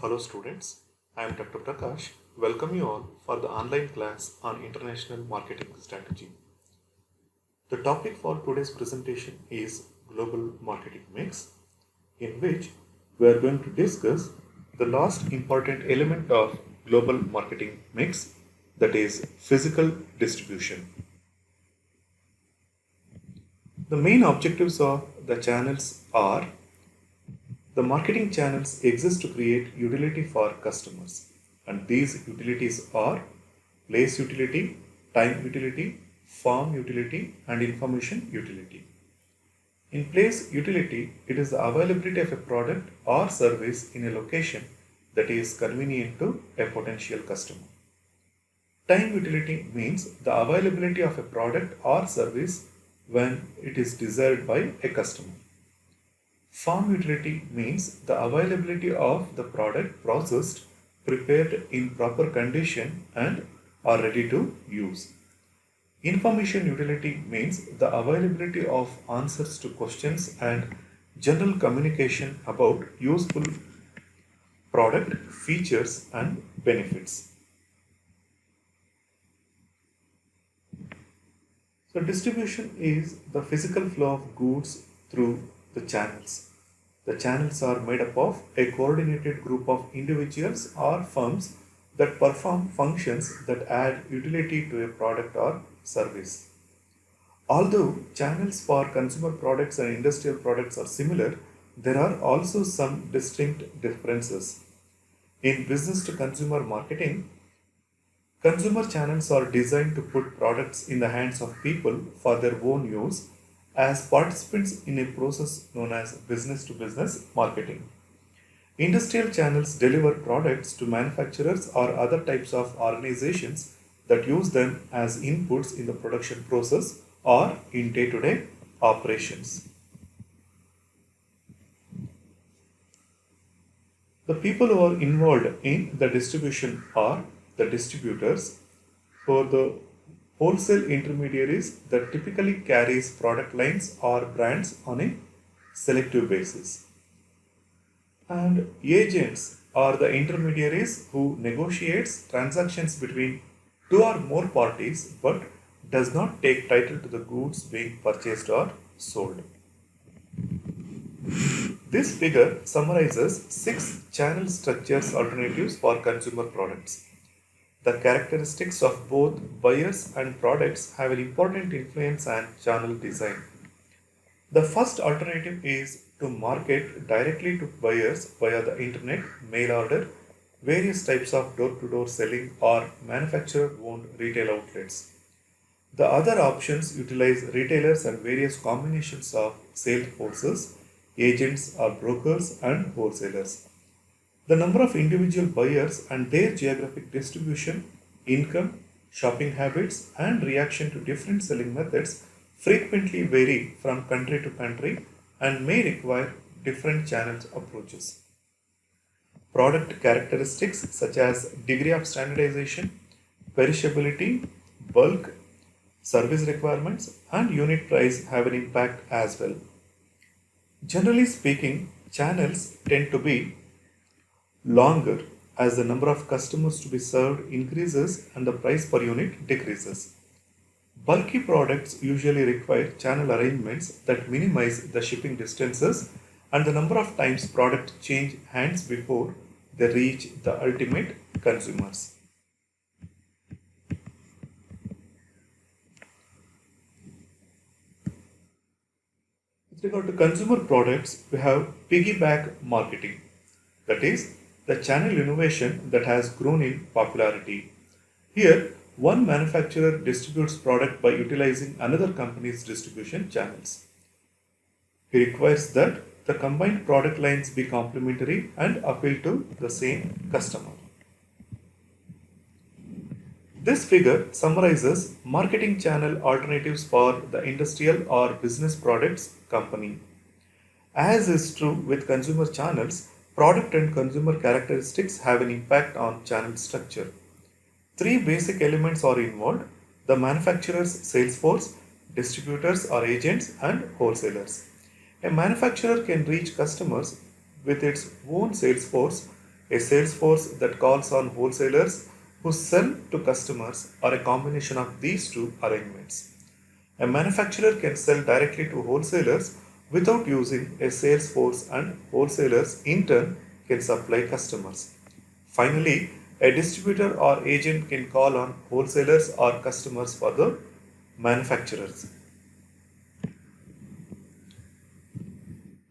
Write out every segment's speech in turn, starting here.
Hello students, I am Dr. Prakash. Welcome you all for the online class on international marketing strategy. The topic for today's presentation is global marketing mix, in which we are going to discuss the last important element of global marketing mix, that is physical distribution. The main objectives of the channels are: the marketing channels exist to create utility for customers, and these utilities are place utility, time utility, form utility, and information utility. In place utility, it is the availability of a product or service in a location that is convenient to a potential customer. Time utility means the availability of a product or service when it is desired by a customer. Farm utility means the availability of the product processed, prepared in proper condition and are ready to use. Information utility means the availability of answers to questions and general communication about useful product features and benefits. So distribution is the physical flow of goods through the channels. The channels are made up of a coordinated group of individuals or firms that perform functions that add utility to a product or service. Although channels for consumer products and industrial products are similar, there are also some distinct differences. In business to consumer marketing, consumer channels are designed to put products in the hands of people for their own use as participants in a process known as business to business marketing. Industrial channels deliver products to manufacturers or other types of organizations that use them as inputs in the production process or in day to day operations. The people who are involved in the distribution are the distributors, for the wholesale intermediaries that typically carries product lines or brands on a selective basis. And agents are the intermediaries who negotiates transactions between two or more parties but does not take title to the goods being purchased or sold. This figure summarizes 6 channel structures alternatives for consumer products. The characteristics of both buyers and products have an important influence on channel design. The first alternative is to market directly to buyers via the internet, mail order, various types of door to door selling, or manufacturer owned retail outlets. The other options utilize retailers and various combinations of sales forces, agents or brokers, and wholesalers. The number of individual buyers and their geographic distribution, income, shopping habits, and reaction to different selling methods frequently vary from country to country and may require different channel approaches. Product characteristics such as degree of standardization, perishability, bulk, service requirements, and unit price have an impact as well. Generally speaking, channels tend to be longer as the number of customers to be served increases and the price per unit decreases. Bulky products usually require channel arrangements that minimize the shipping distances and the number of times products change hands before they reach the ultimate consumers. With regard to consumer products, we have piggyback marketing, that is, the channel innovation that has grown in popularity. Here, one manufacturer distributes product by utilizing another company's distribution channels. He requires that the combined product lines be complementary and appeal to the same customer. This figure summarizes marketing channel alternatives for the industrial or business products company. As is true with consumer channels, product and consumer characteristics have an impact on channel structure. 3 basic elements are involved: the manufacturer's sales force, distributors or agents, and wholesalers. A manufacturer can reach customers with its own sales force a sales force that calls on wholesalers who sell to customers, or a combination of these two arrangements. A manufacturer can sell directly to wholesalers without using a sales force, and wholesalers in turn can supply customers. Finally, a distributor or agent can call on wholesalers or customers for the manufacturers.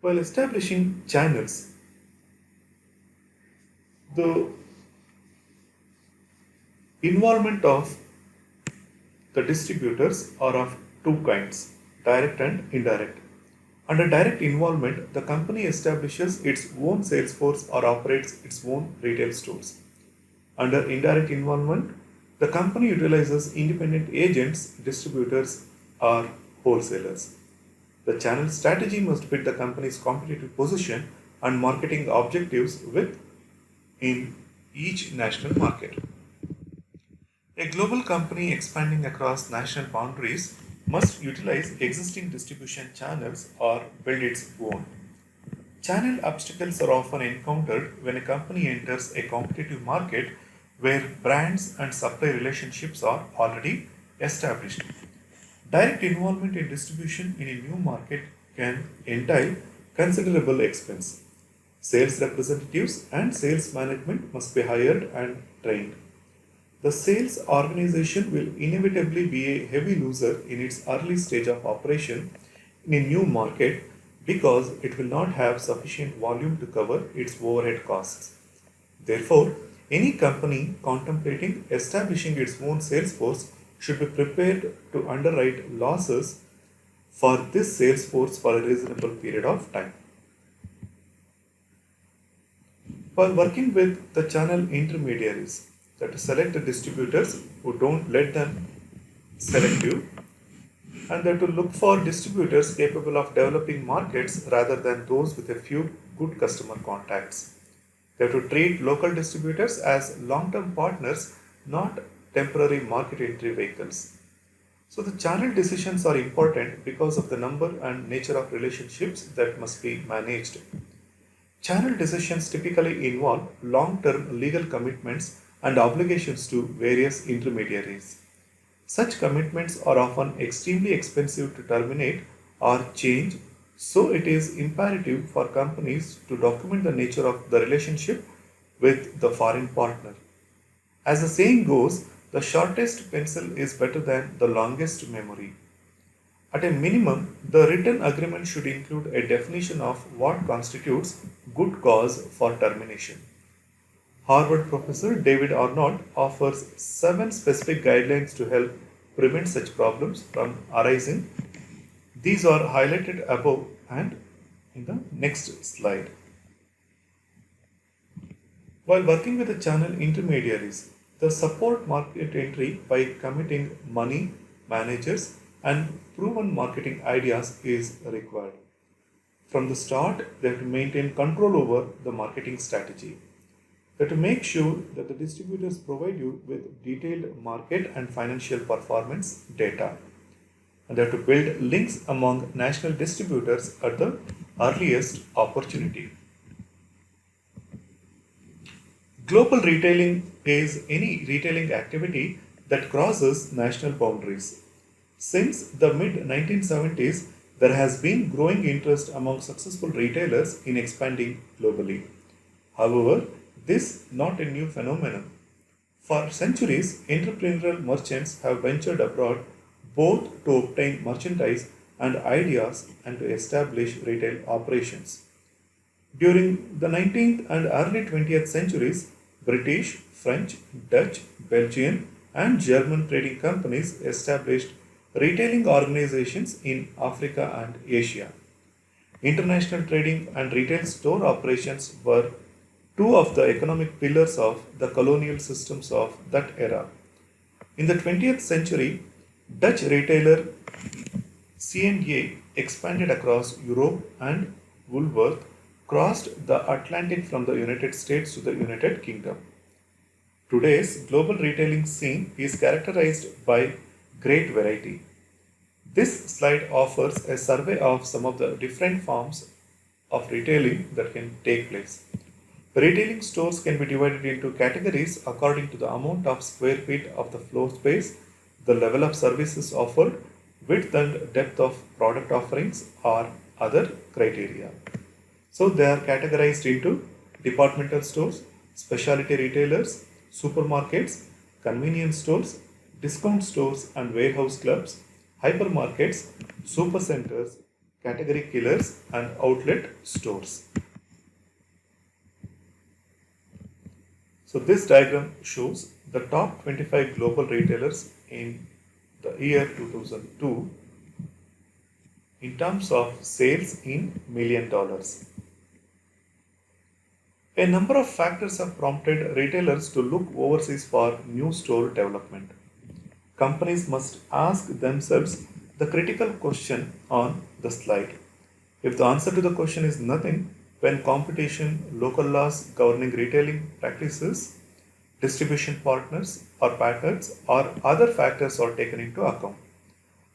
While establishing channels, the involvement of the distributors are of two kinds, direct and indirect. Under direct involvement, the company establishes its own sales force or operates its own retail stores. Under indirect involvement, the company utilizes independent agents, distributors, or wholesalers. The channel strategy must fit the company's competitive position and marketing objectives with in each national market. A global company expanding across national boundaries must utilize existing distribution channels or build its own. Channel obstacles are often encountered when a company enters a competitive market where brands and supply relationships are already established. Direct involvement in distribution in a new market can entail considerable expense. Sales representatives and sales management must be hired and trained. The sales organization will inevitably be a heavy loser in its early stage of operation in a new market because it will not have sufficient volume to cover its overhead costs. Therefore, any company contemplating establishing its own sales force should be prepared to underwrite losses for this sales force for a reasonable period of time. While working with the channel intermediaries, that is, select the distributors who don't let them select you, and that to look for distributors capable of developing markets rather than those with a few good customer contacts. They have to treat local distributors as long term partners, not temporary market entry vehicles. So, the channel decisions are important because of the number and nature of relationships that must be managed. Channel decisions typically involve long term legal commitments and obligations to various intermediaries. Such commitments are often extremely expensive to terminate or change, so it is imperative for companies to document the nature of the relationship with the foreign partner. As the saying goes, the shortest pencil is better than the longest memory. At a minimum, the written agreement should include a definition of what constitutes good cause for termination. Harvard professor David Arnold offers 7 specific guidelines to help prevent such problems from arising. These are highlighted above and in the next slide. While working with the channel intermediaries, the support market entry by committing money, managers, and proven marketing ideas is required. From the start, they have to maintain control over the marketing strategy. They have to make sure that the distributors provide you with detailed market and financial performance data. And they have to build links among national distributors at the earliest opportunity. Global retailing is any retailing activity that crosses national boundaries. Since the mid 1970s, there has been growing interest among successful retailers in expanding globally. However, this is not a new phenomenon. For centuries, entrepreneurial merchants have ventured abroad both to obtain merchandise and ideas and to establish retail operations. During the 19th and early 20th centuries, British, French, Dutch, Belgian, and German trading companies established retailing organizations in Africa and Asia. International trading and retail store operations were two of the economic pillars of the colonial systems of that era. In the 20th century, Dutch retailer C&A expanded across Europe, and Woolworth crossed the Atlantic from the United States to the United Kingdom. Today's global retailing scene is characterized by great variety. This slide offers a survey of some of the different forms of retailing that can take place. Retailing stores can be divided into categories according to the amount of square feet of the floor space, the level of services offered, width and depth of product offerings, or other criteria. So they are categorized into departmental stores, specialty retailers, supermarkets, convenience stores, discount stores and warehouse clubs, hypermarkets, supercenters, category killers, and outlet stores. So this diagram shows the top 25 global retailers in the year 2002 in terms of sales in million dollars. A number of factors have prompted retailers to look overseas for new store development. Companies must ask themselves the critical question on the slide. If the answer to the question is nothing, when competition, local laws governing retailing practices, distribution partners or patterns or other factors are taken into account.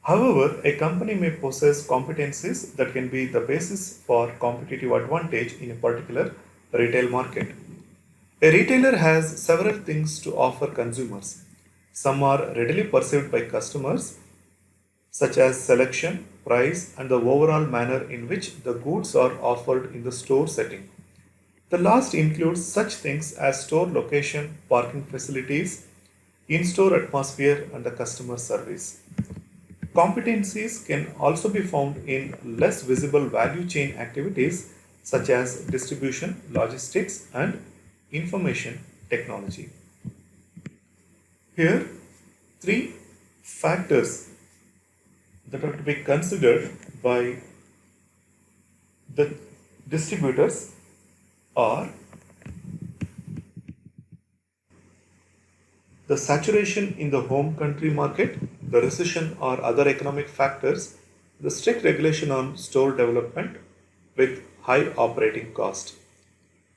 However, a company may possess competencies that can be the basis for competitive advantage in a particular retail market. A retailer has several things to offer consumers. Some are readily perceived by customers, such as selection, price, and the overall manner in which the goods are offered in the store setting. The last includes such things as store location, parking facilities, in store atmosphere, and the customer service. Competencies can also be found in less visible value chain activities such as distribution, logistics, and information technology. Here, three factors that are to be considered by the distributors are the saturation in the home country market, the recession or other economic factors, the strict regulation on store development with high operating cost.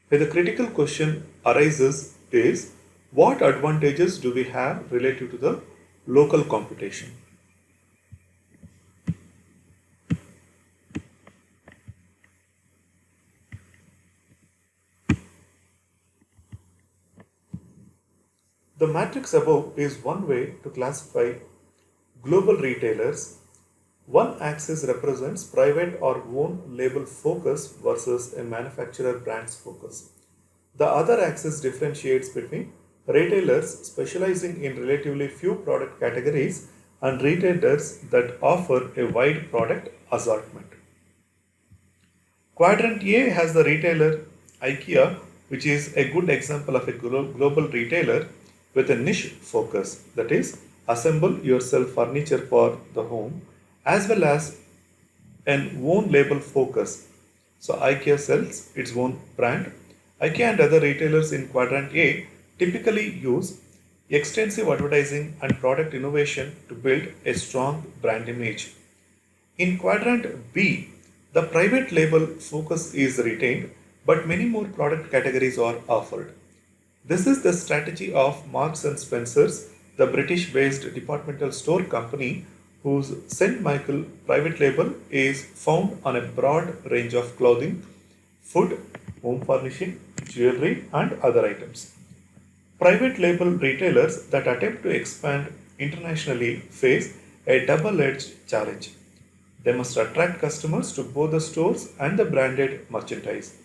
Where the critical question arises is what advantages do we have relative to the local competition? The matrix above is one way to classify global retailers. One axis represents private or own label focus versus a manufacturer brand's focus. The other axis differentiates between retailers specializing in relatively few product categories and retailers that offer a wide product assortment. Quadrant A has the retailer IKEA, which is a good example of a global retailer with a niche focus, that is, assemble yourself furniture for the home, as well as an own label focus. So IKEA sells its own brand. IKEA and other retailers in Quadrant A typically use extensive advertising and product innovation to build a strong brand image. In Quadrant B, the private label focus is retained, but many more product categories are offered. This is the strategy of Marks and Spencer's, the British-based departmental store company whose St. Michael private label is found on a broad range of clothing, food, home furnishing, jewelry, and other items. Private label retailers that attempt to expand internationally face a double-edged challenge. They must attract customers to both the stores and the branded merchandise.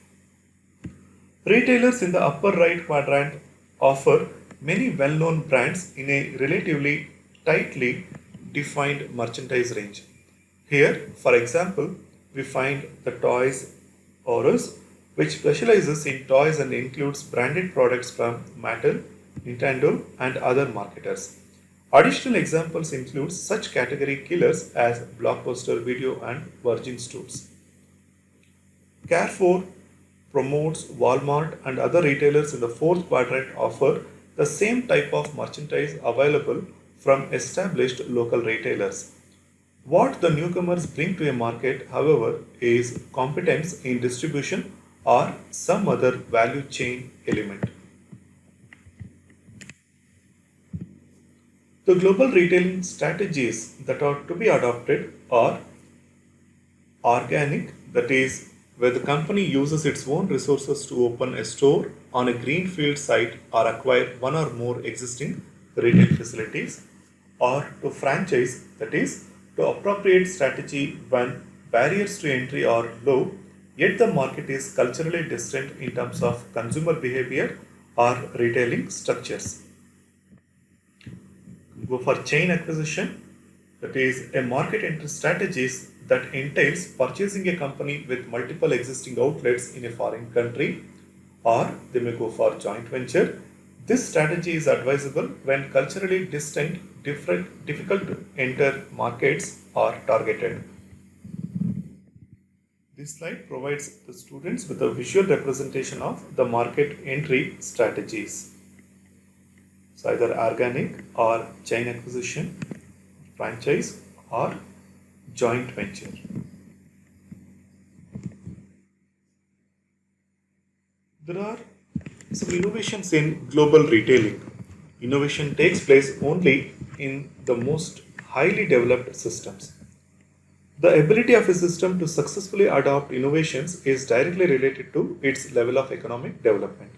Retailers in the upper right quadrant offer many well-known brands in a relatively tightly defined merchandise range. Here, for example, we find the Toys R Us, which specializes in toys and includes branded products from Mattel, Nintendo, and other marketers. Additional examples include such category killers as Blockbuster Video and Virgin Stores. Carrefour promotes Walmart and other retailers in the fourth quadrant offer the same type of merchandise available from established local retailers. What the newcomers bring to a market, however, is competence in distribution or some other value chain element. The global retailing strategies that are to be adopted are organic, that is, where the company uses its own resources to open a store on a greenfield site or acquire one or more existing retail facilities, or to franchise, that is, to appropriate strategy when barriers to entry are low, yet the market is culturally distant in terms of consumer behavior or retailing structures. Go for chain acquisition, that is a market entry strategies that entails purchasing a company with multiple existing outlets in a foreign country, or they may go for joint venture. This strategy is advisable when culturally distinct, difficult to enter markets are targeted. This slide provides the students with a visual representation of the market entry strategies. So either organic or chain acquisition, franchise or joint venture. There are some innovations in global retailing. Innovation takes place only in the most highly developed systems. The ability of a system to successfully adopt innovations is directly related to its level of economic development.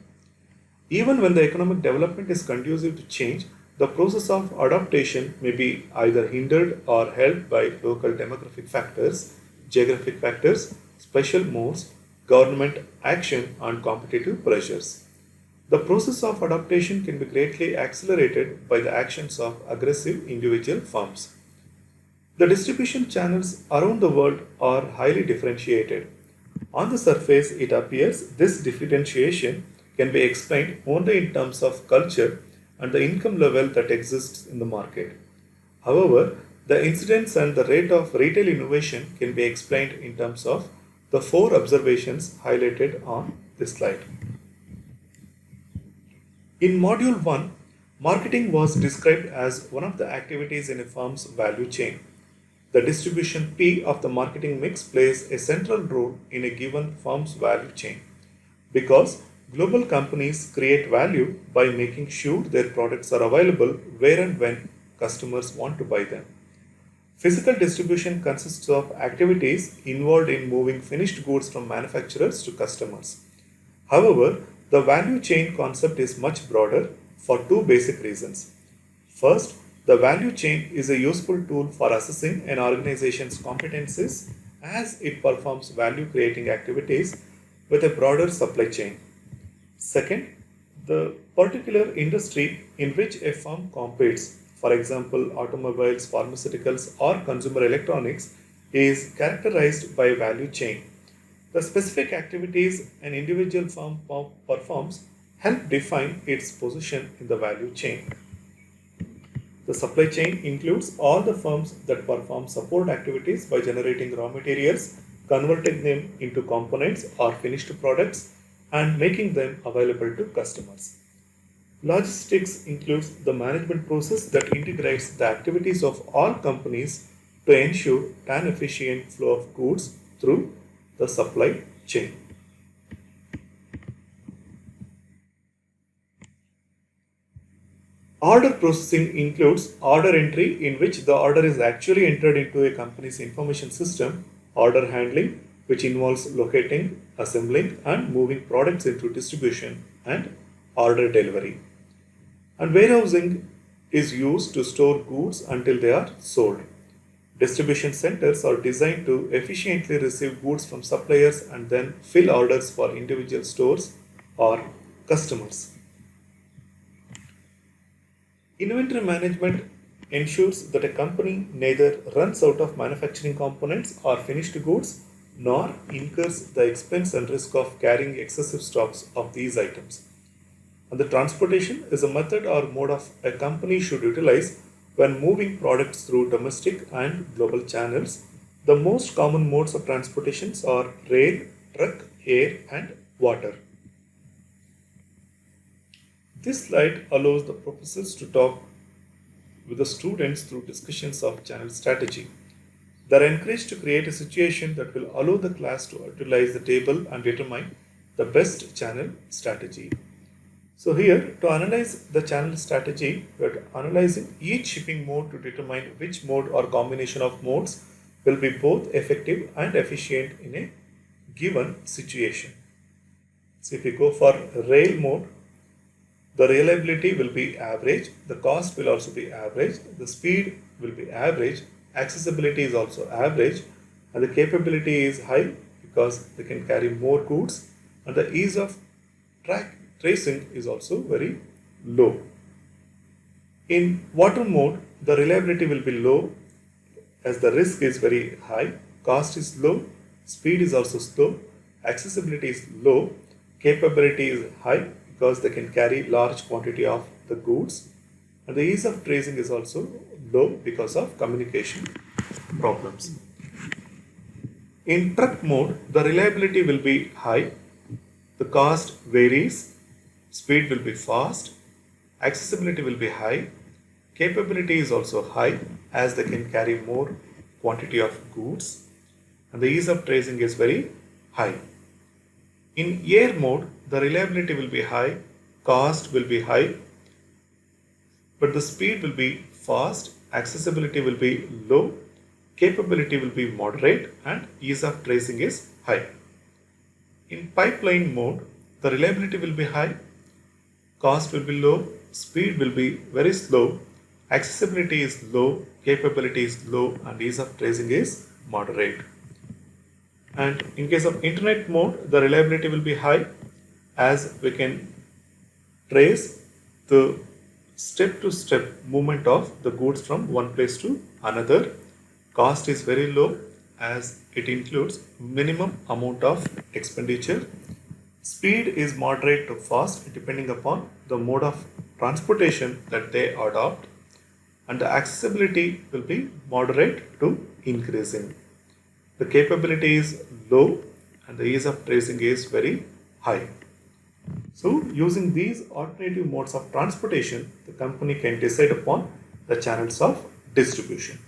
Even when the economic development is conducive to change, the process of adaptation may be either hindered or helped by local demographic factors, geographic factors, special modes, government action, and competitive pressures. The process of adaptation can be greatly accelerated by the actions of aggressive individual firms. The distribution channels around the world are highly differentiated. On the surface, it appears this differentiation can be explained only in terms of culture and the income level that exists in the market. However, the incidence and the rate of retail innovation can be explained in terms of the four observations highlighted on this slide. In Module 1, marketing was described as one of the activities in a firm's value chain. The distribution P of the marketing mix plays a central role in a given firm's value chain because global companies create value by making sure their products are available where and when customers want to buy them. Physical distribution consists of activities involved in moving finished goods from manufacturers to customers. However, the value chain concept is much broader for two basic reasons. First, the value chain is a useful tool for assessing an organization's competencies as it performs value creating activities with a broader supply chain. Second, the particular industry in which a firm competes, for example, automobiles, pharmaceuticals, or consumer electronics, is characterized by value chain. The specific activities an individual firm performs help define its position in the value chain. The supply chain includes all the firms that perform support activities by generating raw materials, converting them into components or finished products, and making them available to customers. Logistics includes the management process that integrates the activities of all companies to ensure an efficient flow of goods through the supply chain. Order processing includes order entry, in which the order is actually entered into a company's information system, order handling, which involves locating, assembling, and moving products into distribution, and order delivery. And warehousing is used to store goods until they are sold. Distribution centers are designed to efficiently receive goods from suppliers and then fill orders for individual stores or customers. Inventory management ensures that a company neither runs out of manufacturing components or finished goods nor incurs the expense and risk of carrying excessive stocks of these items. And the transportation is a method or mode of a company should utilize when moving products through domestic and global channels. The most common modes of transportation are rail, truck, air, and water. This slide allows the professors to talk with the students through discussions of channel strategy. They are encouraged to create a situation that will allow the class to utilize the table and determine the best channel strategy. So here, to analyze the channel strategy, we are analyzing each shipping mode to determine which mode or combination of modes will be both effective and efficient in a given situation. So if we go for rail mode, the reliability will be average, the cost will also be average, the speed will be average, accessibility is also average, and the capability is high because they can carry more goods, and the ease of tracing is also very low. In water mode, the reliability will be low as the risk is very high, cost is low, speed is also slow, accessibility is low, capability is high because they can carry large quantity of the goods, and the ease of tracing is also low because of communication problems. In truck mode, the reliability will be high, the cost varies, speed will be fast, accessibility will be high, capability is also high as they can carry more quantity of goods, and the ease of tracing is very high. In air mode, the reliability will be high, cost will be high, but the speed will be fast, accessibility will be low, capability will be moderate, and ease of tracing is high. In pipeline mode, the reliability will be high, cost will be low, speed will be very slow, accessibility is low, capability is low, and ease of tracing is moderate. And in case of internet mode, the reliability will be high as we can trace the step to step movement of the goods from one place to another. Cost is very low as it includes minimum amount of expenditure. Speed is moderate to fast depending upon the mode of transportation that they adopt, and the accessibility will be moderate to increasing. The capability is low and the ease of tracing is very high. So using these alternative modes of transportation, the company can decide upon the channels of distribution.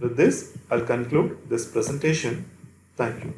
With this, I'll conclude this presentation. Thank you.